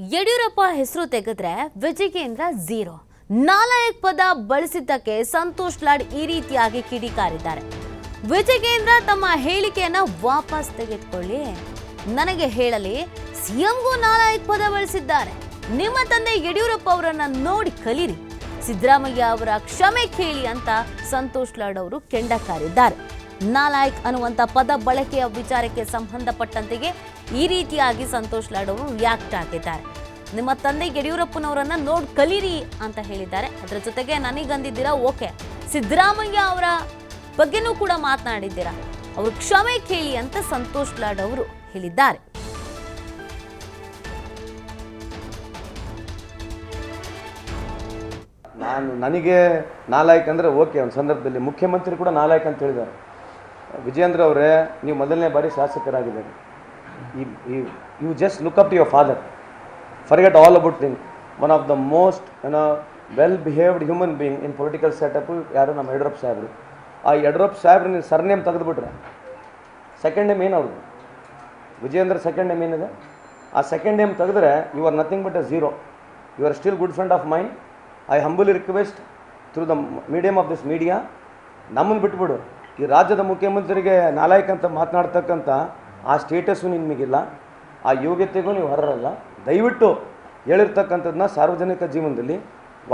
ಯಡಿಯೂರಪ್ಪ ಹೆಸರು ತೆಗೆದ್ರೆ ವಿಜಯೇಂದ್ರ ಝೀರೋ. ನಾಲಾಯಕ್ ಪದ ಬಳಸಿದ್ದಕ್ಕೆ ಸಂತೋಷ್ ಲಾಡ್ ಈ ರೀತಿಯಾಗಿ ಕಿಡಿಕಾರಿದ್ದಾರೆ. ವಿಜಯೇಂದ್ರ ತಮ್ಮ ಹೇಳಿಕೆಯನ್ನ ವಾಪಸ್ ತೆಗೆದುಕೊಳ್ಳಿ, ನನಗೆ ಹೇಳಲಿ, ಸಿಎಂಗೂ ನಾಲಾಯಕ್ ಪದ ಬಳಸಿದ್ದಾರೆ. ನಿಮ್ಮ ತಂದೆ ಯಡಿಯೂರಪ್ಪ ಅವರನ್ನ ನೋಡಿ ಕಲೀರಿ, ಸಿದ್ದರಾಮಯ್ಯ ಅವರ ಕ್ಷಮೆ ಕೇಳಿ ಅಂತ ಸಂತೋಷ್ ಲಾಡ್ ಅವರು ಕೆಂಡಕಾರಿದ್ದಾರೆ. ನಾಲಾಯಕ್ ಅನ್ನುವಂಥ ಪದ ಬಳಕೆಯ ವಿಚಾರಕ್ಕೆ ಸಂಬಂಧಪಟ್ಟಂತೆಗೆ ಈ ರೀತಿಯಾಗಿ ಸಂತೋಷ್ ಲಾಡ್ ಅವರು ರಿಯಾಕ್ಟ್ ಆಗಿದ್ದಾರೆ. ನಿಮ್ಮ ತಂದೆ ಯಡಿಯೂರಪ್ಪನವರನ್ನ ನೋಡಿ ಕಲೀರಿ ಅಂತ ಹೇಳಿದ್ದಾರೆ. ಅದರ ಜೊತೆಗೆ ನನಗಂದಿದ್ದೀರಾ, ಓಕೆ, ಸಿದ್ದರಾಮಯ್ಯ ಅವರ ಬಗ್ಗೆನೂ ಕೂಡ ಮಾತನಾಡಿದ್ದೀರಾ, ಅವರು ಕ್ಷಮೆ ಕೇಳಿ ಅಂತ ಸಂತೋಷ್ ಲಾಡ್ ಅವರು ಹೇಳಿದ್ದಾರೆ. ನನಗೆ ನಾಲಾಯಕ್ ಅಂದರೆ ಓಕೆ, ಒಂದು ಸಂದರ್ಭದಲ್ಲಿ ಮುಖ್ಯಮಂತ್ರಿ ಕೂಡ ನಾಲಾಯಕ್ ಅಂತ ಹೇಳಿದ್ದಾರೆ. ವಿಜಯೇಂದ್ರ ಅವರೇ, ನೀವು ಮೊದಲನೇ ಬಾರಿ ಶಾಸಕರಾಗಿದ್ದಾರೆ. You just look up to your father, forget all about thing. One of the most well behaved human being in political setup ಯಾರು? ನಮ್ಮ ಯಡಿಯೂರಪ್ಪ ಸಾಹೇಬರು. ಆ ಯಡಿಯೂರಪ್ಪ ಸಾಹೇಬ್ರ ನೀವು ಸರ್ನೇಮ್ ತೆಗೆದುಬಿಟ್ರೆ ಸೆಕೆಂಡ್ ನೇಮ್ ಏನು ಅವ್ರದ್ದು? ವಿಜಯೇಂದ್ರ ಸೆಕೆಂಡ್ ನೇಮ್ ಏನಿದೆ? ಆ ಸೆಕೆಂಡ್ ನೇಮ್ ತೆಗೆದ್ರೆ you are nothing but a zero. You are still good friend of mine. I humbly request through the medium of this media, ನಮ್ಮನ್ನು ಬಿಟ್ಬಿಡು. ಈ ರಾಜ್ಯದ ಮುಖ್ಯಮಂತ್ರಿಗೆ ನಾಲಾಯಕ್ ಅಂತ ಮಾತನಾಡ್ತಕ್ಕಂಥ ಆ ಸ್ಟೇಟಸ್ಸು ನಿಮಗಿಲ್ಲ, ಆ ಯೋಗ್ಯತೆಗೂ ನೀವು ಹೊರರಲ್ಲ. ದಯವಿಟ್ಟು ಹೇಳಿರ್ತಕ್ಕಂಥದ್ದನ್ನ ಸಾರ್ವಜನಿಕ ಜೀವನದಲ್ಲಿ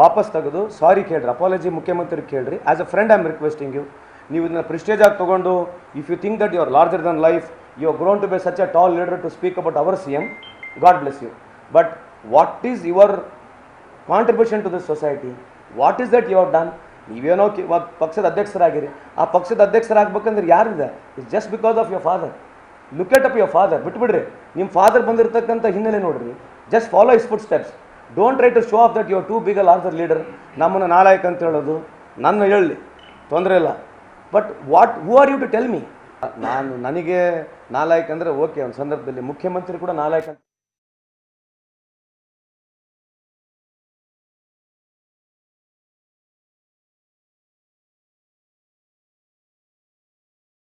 ವಾಪಸ್ ತೆಗೆದು ಸಾರಿ ಕೇಳ್ರಿ, ಅಪಾಲಜಿ ಮುಖ್ಯಮಂತ್ರಿ ಕೇಳ್ರಿ. As a friend I am requesting you. ನೀವು ಇದನ್ನ ಪ್ರಿಸ್ಟೇಜ್ ಆಗಿ ತೊಗೊಂಡು, if you think that you are larger than life, you are grown to be such a tall leader to speak about our C M, God bless you. But what is your contribution to this society? What is that you have done? ನೀವೇನೋ ಪಕ್ಷದ ಅಧ್ಯಕ್ಷರಾಗಿರಿ, ಆ ಪಕ್ಷದ ಅಧ್ಯಕ್ಷರಾಗಬೇಕಂದ್ರೆ ಯಾರಿದೆ? It's just because of your father. Look at up your father. ಬಿಟ್ಬಿಡ್ರಿ, ನಿಮ್ಮ father ಬಂದಿರತಕ್ಕಂಥ ಹಿನ್ನೆಲೆ ನೋಡ್ರಿ. Just follow his foot steps. Don't try to show off that you are too big a larger leader. ನಮ್ಮನ್ನು ನಾಲಾಯಕ್ ಅಂತ ಹೇಳೋದು ನನ್ನ ಹೇಳಲಿ, ತೊಂದರೆ ಇಲ್ಲ. But who are you to tell me? ನನಗೆ ನಾಲಾಯಕ್ ಅಂದರೆ ಓಕೆ, ಒಂದು ಸಂದರ್ಭದಲ್ಲಿ ಮುಖ್ಯಮಂತ್ರಿ ಕೂಡ ನಾಲಾಯಕ್ ಅಂತ